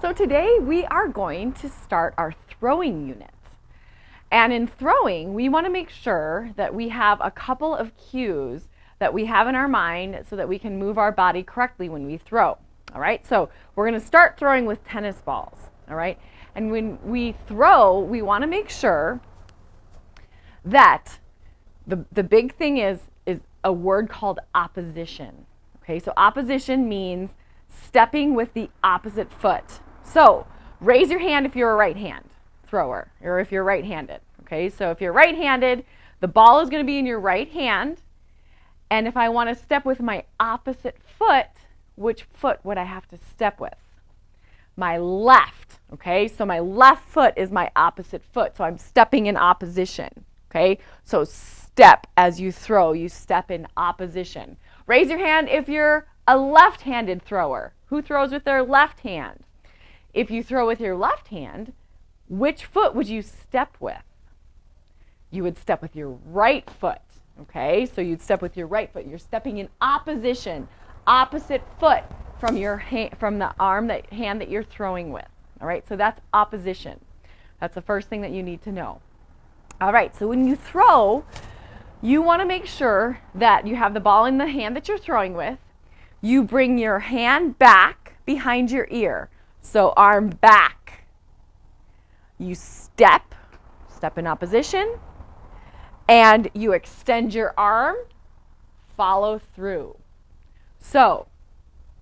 So today we are going to start our throwing unit. And in throwing, we want to make sure that we have a couple of cues that we have in our mind so that we can move our body correctly when we throw. All right, so we're going to start throwing with tennis balls. All right, and when we throw, we want to make sure that the big thing is a word called opposition. Okay, so opposition means stepping with the opposite foot. So raise your hand if you're a right hand thrower or if you're right-handed. Okay, so if you're right-handed, the ball is going to be in your right hand. And if I want to step with my opposite foot, which foot would I have to step with? My left. Okay, so my left foot is my opposite foot. So I'm stepping in opposition. Okay, so step as you throw, you step in opposition. Raise your hand if you're a left-handed thrower. Who throws with their left hand? If you throw with your left hand, which foot would you step with? You would step with your right foot. Okay, so you'd step with your right foot. You're stepping in opposition, opposite foot from your from the hand that you're throwing with. All right, so that's opposition. That's the first thing that you need to know. All right, so when you throw, you want to make sure that you have the ball in the hand that you're throwing with. You bring your hand back behind your ear. So arm back. You step in opposition, and you extend your arm, follow through. So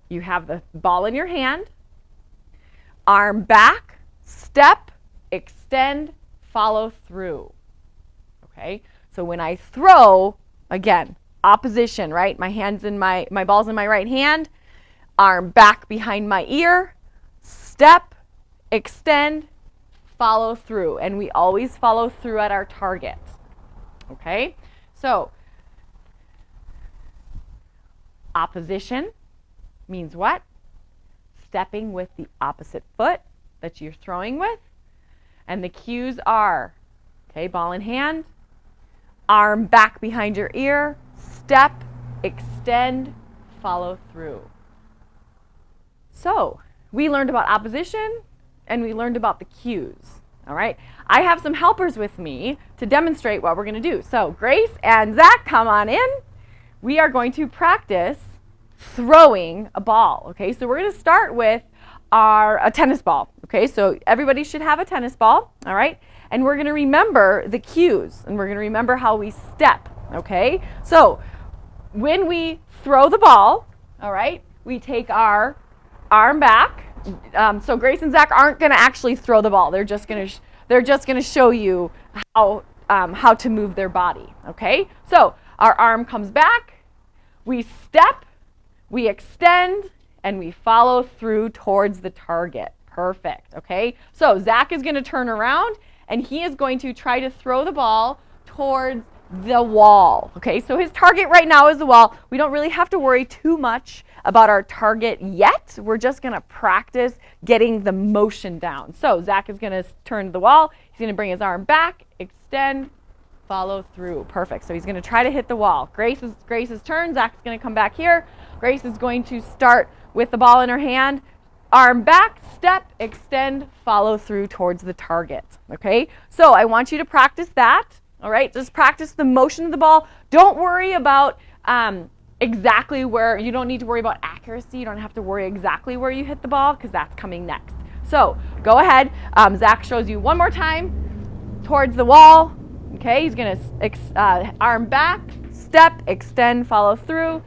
you have the ball in your hand, arm back, step, extend, follow through. Okay, so when I throw, again, opposition, right? My ball's in my right hand, arm back behind my ear, step, extend, follow through. And we always follow through at our target. Okay, so opposition means what? Stepping with the opposite foot that you're throwing with. And the cues are, okay, ball in hand, arm back behind your ear, step, extend, follow through. So we learned about opposition and we learned about the cues. All right, I have some helpers with me to demonstrate what we're going to do. So Grace and Zach, come on in. We are going to practice throwing a ball. Okay, so we're going to start with a tennis ball. Okay, so everybody should have a tennis ball. All right, and we're going to remember the cues and we're going to remember how we step. Okay, so when we throw the ball, all right, we take our arm back. So Grace and Zach aren't going to actually throw the ball. They're just going to show you how to move their body. Okay, so our arm comes back, we step, we extend, and we follow through towards the target. Perfect. Okay, so Zach is going to turn around and he is going to try to throw the ball towards the wall. Okay, so his target right now is the wall. We don't really have to worry too much about our target yet. We're just going to practice getting the motion down. So Zach is going to turn to the wall. He's going to bring his arm back, extend, follow through. Perfect. So he's going to try to hit the wall. Grace's turn. Zach's going to come back here. Grace is going to start with the ball in her hand. Arm back, step, extend, follow through towards the target. Okay, so I want you to practice that. All right, just practice the motion of the ball. Don't worry about exactly where, you don't need to worry about accuracy. You don't have to worry exactly where you hit the ball because that's coming next. So go ahead. Zach shows you one more time towards the wall. Okay, he's going to arm back, step, extend, follow through,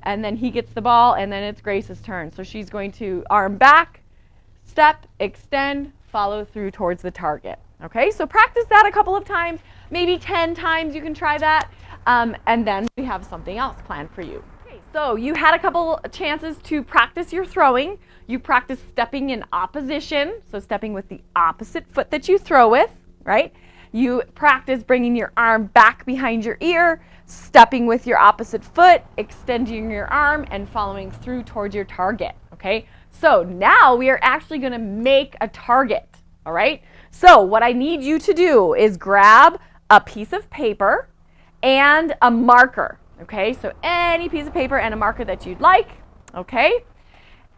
and then he gets the ball, and then it's Grace's turn. So she's going to arm back, step, extend, follow through towards the target. Okay, so practice that a couple of times, maybe 10 times you can try that, and then we have something else planned for you. Okay, so you had a couple chances to practice your throwing. You practice stepping in opposition, so stepping with the opposite foot that you throw with, right? You practice bringing your arm back behind your ear, stepping with your opposite foot, extending your arm, and following through towards your target, okay? So now we are actually going to make a target, all right? So what I need you to do is grab a piece of paper and a marker, okay? So any piece of paper and a marker that you'd like, okay?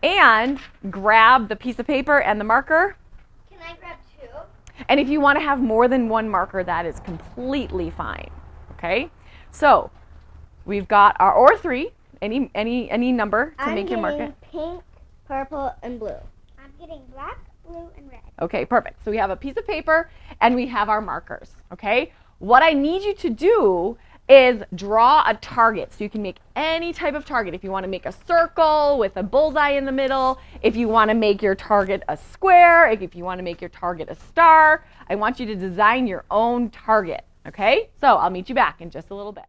and grab the piece of paper and the marker. Can I grab 2? And if you want to have more than one marker, that is completely fine. Okay? So we've got our or 3, any number to make your marker. I'm getting pink, purple, and blue. I'm getting black, blue, and red. Okay, perfect. So we have a piece of paper and we have our markers. Okay? What I need you to do is draw a target. So you can make any type of target. If you want to make a circle with a bullseye in the middle, if you want to make your target a square, if you want to make your target a star, I want you to design your own target. Okay? So I'll meet you back in just a little bit.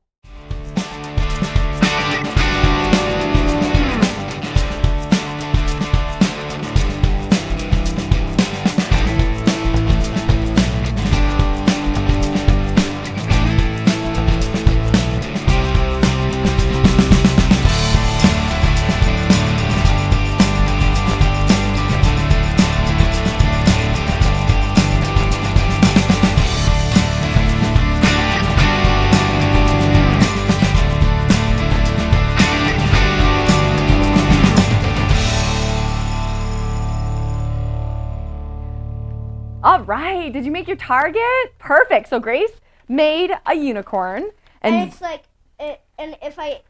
All right, did you make your target? Perfect. So Grace made a unicorn. And it's like, and if I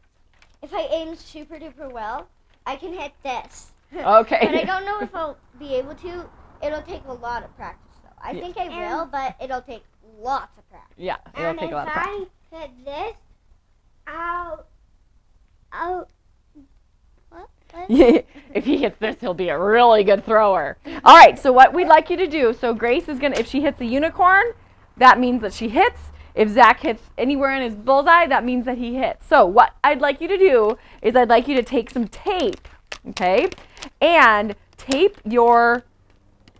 aim super duper well, I can hit this. Okay. But I don't know if I'll be able to. It'll take a lot of practice though. I think I will, but it'll take lots of practice. Yeah, it'll take a lot of practice. And if I hit this, I'll what? If he hits this, he'll be a really good thrower. All right, so what we'd like you to do, so Grace is gonna, if she hits a unicorn, that means that she hits. If Zach hits anywhere in his bullseye, that means that he hits. So what I'd like you to do is I'd like you to take some tape, okay, and tape your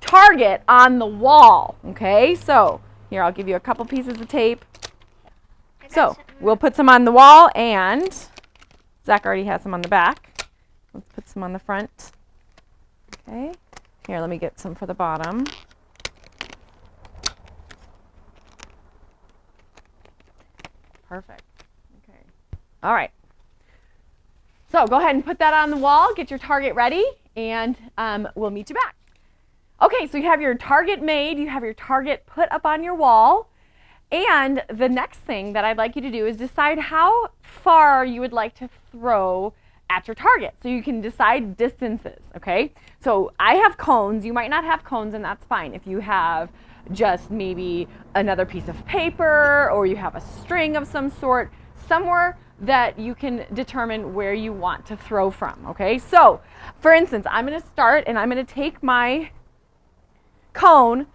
target on the wall, okay? So here, I'll give you a couple pieces of tape. So we'll put some on the wall, and Zach already has some on the back. Let's put some on the front. Okay. Here, let me get some for the bottom. Perfect. Okay. All right. So go ahead and put that on the wall. Get your target ready, and we'll meet you back. Okay, so you have your target made. You have your target put up on your wall. And the next thing that I'd like you to do is decide how far you would like to throw at your target. So you can decide distances, okay? So I have cones. You might not have cones, and that's fine. If you have just maybe another piece of paper, or you have a string of some sort, somewhere that you can determine where you want to throw from, okay? So, for instance, I'm going to start, and I'm going to take my cone,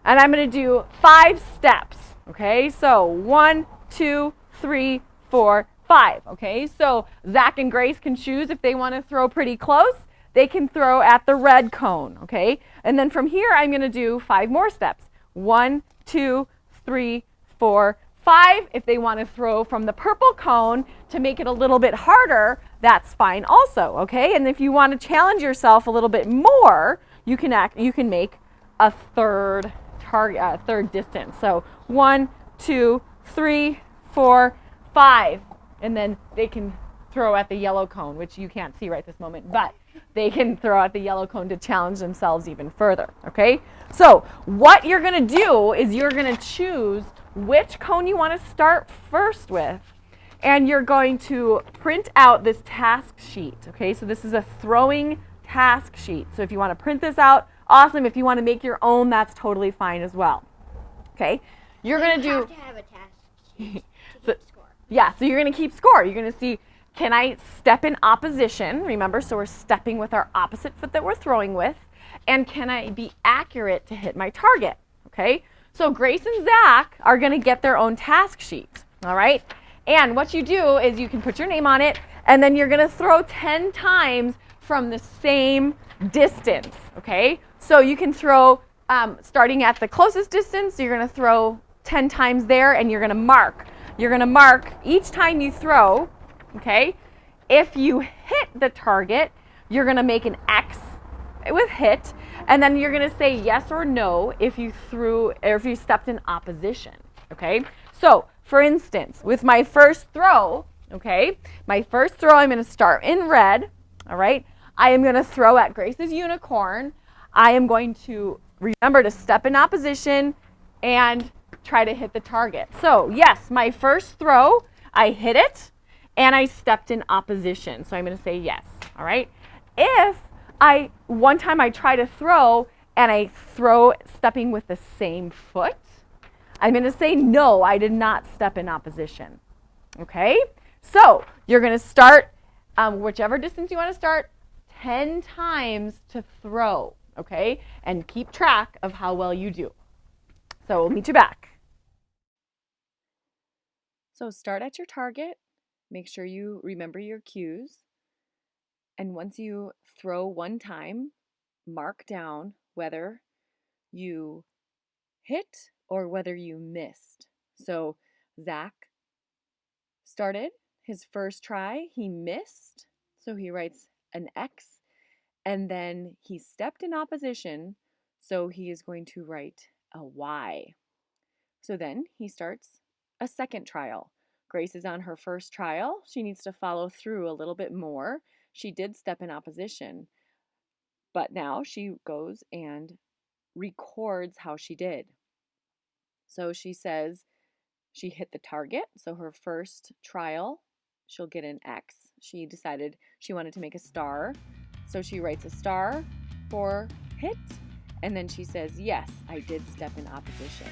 and I'm going to do 5 steps, okay? So 1, 2, 3, 4, 5, okay? So Zach and Grace can choose if they want to throw pretty close. They can throw at the red cone, okay? And then from here, I'm going to do 5 more steps. 1, 2, 3, 4, 5. If they want to throw from the purple cone to make it a little bit harder, that's fine also, okay? And if you want to challenge yourself a little bit more, you can make a third target, third distance. So 1, 2, 3, 4, 5. And then they can throw at the yellow cone, which you can't see right this moment, but they can throw at the yellow cone to challenge themselves even further, okay? So what you're going to do is you're going to choose which cone you want to start first with, and you're going to print out this task sheet, okay? So this is a throwing task sheet. So if you want to print this out, awesome. If you want to make your own, that's totally fine as well, okay? You're going to do... You have to have a task sheet to keep score. Yeah, so you're going to keep score. You're going to see, can I step in opposition? Remember, so we're stepping with our opposite foot that we're throwing with. And can I be accurate to hit my target? Okay, so Grace and Zach are going to get their own task sheet. All right, and what you do is you can put your name on it, and then you're going to throw 10 times from the same distance. Okay, so you can throw, starting at the closest distance, you're going to throw 10 times there, and you're going to mark. You're going to mark each time you throw, okay? If you hit the target, you're going to make an X with hit, and then you're going to say yes or no if you threw, or if you stepped in opposition, okay? So, for instance, with my first throw, okay, my first throw, I'm going to start in red, all right? I am going to throw at Grace's unicorn. I am going to remember to step in opposition and try to hit the target. So yes, my first throw, I hit it and I stepped in opposition. So I'm going to say yes. All right. If one time I try to throw and I throw stepping with the same foot, I'm going to say no, I did not step in opposition. Okay. So you're going to start whichever distance you want to start 10 times to throw. Okay. And keep track of how well you do. So we'll meet you back. So start at your target. Make sure you remember your cues. And once you throw one time, mark down whether you hit or whether you missed. So Zach started his first try, he missed, so he writes an X, and then he stepped in opposition, so he is going to write a Y. So then he starts a second trial. Grace is on her first trial. She needs to follow through a little bit more. She did step in opposition, but now she goes and records how she did. So she says she hit the target. So her first trial, she'll get an X. She decided she wanted to make a star. So she writes a star for hit. And then she says, yes, I did step in opposition.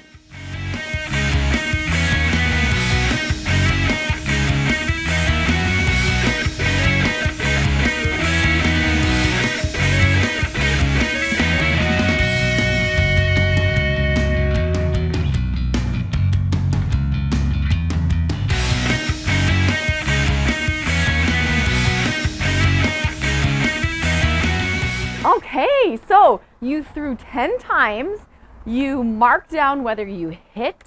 Okay, so you threw 10 times, you marked down whether you hit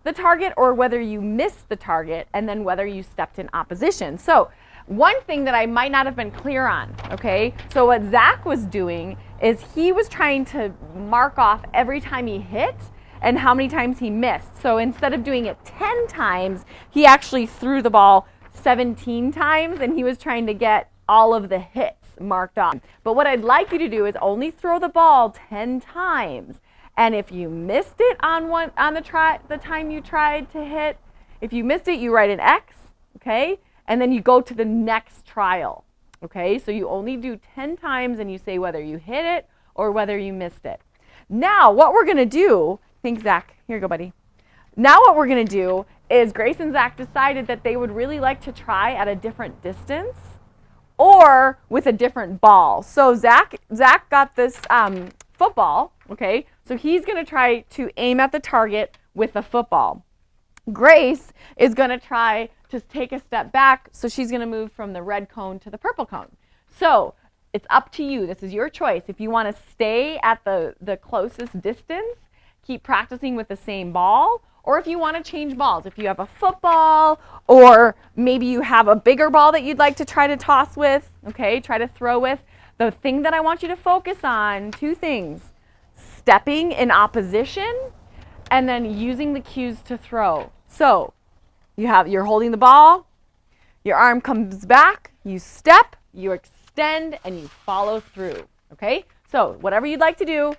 the target or whether you missed the target, and then whether you stepped in opposition. So one thing that I might not have been clear on, okay, so what Zach was doing is he was trying to mark off every time he hit and how many times he missed. So instead of doing it 10 times, he actually threw the ball 17 times, and he was trying to get all of the hits marked off. But what I'd like you to do is only throw the ball 10 times. And if you missed it on the time you tried to hit, if you missed it, you write an X, okay? And then you go to the next trial, okay? So you only do 10 times and you say whether you hit it or whether you missed it. Now, what we're gonna do, think Zach, here you go, buddy. Now what we're gonna do is Grace and Zach decided that they would really like to try at a different distance or with a different ball. So Zach got this football, okay? So he's gonna try to aim at the target with a football. Grace is gonna try to take a step back, so she's gonna move from the red cone to the purple cone. So it's up to you. This is your choice. If you wanna stay at the closest distance, keep practicing with the same ball, or if you wanna change balls. If you have a football, or maybe you have a bigger ball that you'd like to try to toss with, okay, try to throw with. The thing that I want you to focus on, two things: stepping in opposition and then using the cues to throw. So you're holding the ball, your arm comes back, you step, you extend, and you follow through, okay? So whatever you'd like to do,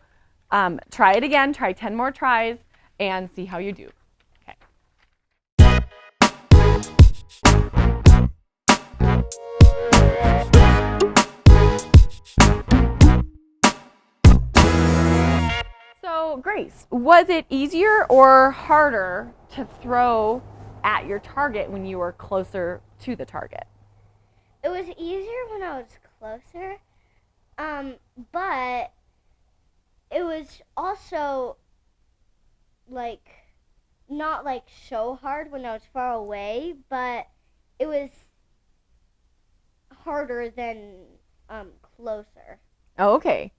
try it again, try 10 more tries and see how you do. So Grace, was it easier or harder to throw at your target when you were closer to the target? It was easier when I was closer, but it was also like not like so hard when I was far away, but it was harder than closer. Oh, okay.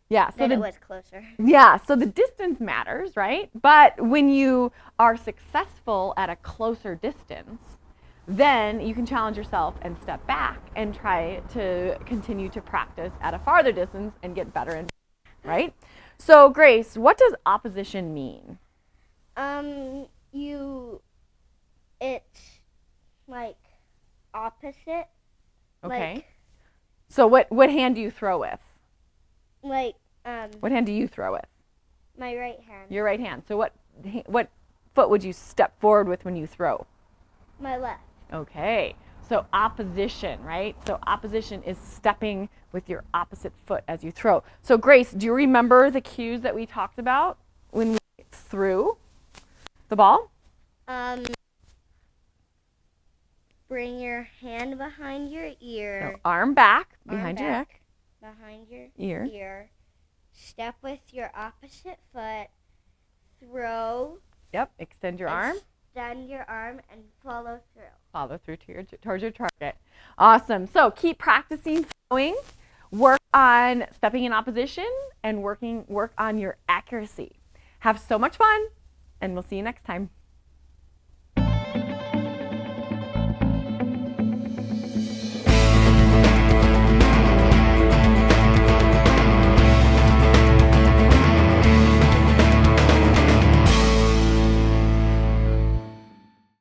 Yeah, so it was closer. Yeah, so the distance matters, right? But when you are successful at a closer distance, then you can challenge yourself and step back and try to continue to practice at a farther distance and get better and right? So Grace, what does opposition mean? It's like opposite. Okay. So what hand do you throw with? Like, What hand do you throw with? my right hand. Your right hand. So what foot would you step forward with when you throw? My left. Okay. So opposition, right? So opposition is stepping with your opposite foot as you throw. So Grace, do you remember the cues that we talked about when we threw the ball? Bring your hand behind your ear. So arm back Arm behind your back neck. Behind your Ear. Step with your opposite foot. Throw. Yep. Extend your arm. Extend your arm and follow through. Follow through towards your target. Awesome. So keep practicing throwing. Work on stepping in opposition and work on your accuracy. Have so much fun, and we'll see you next time.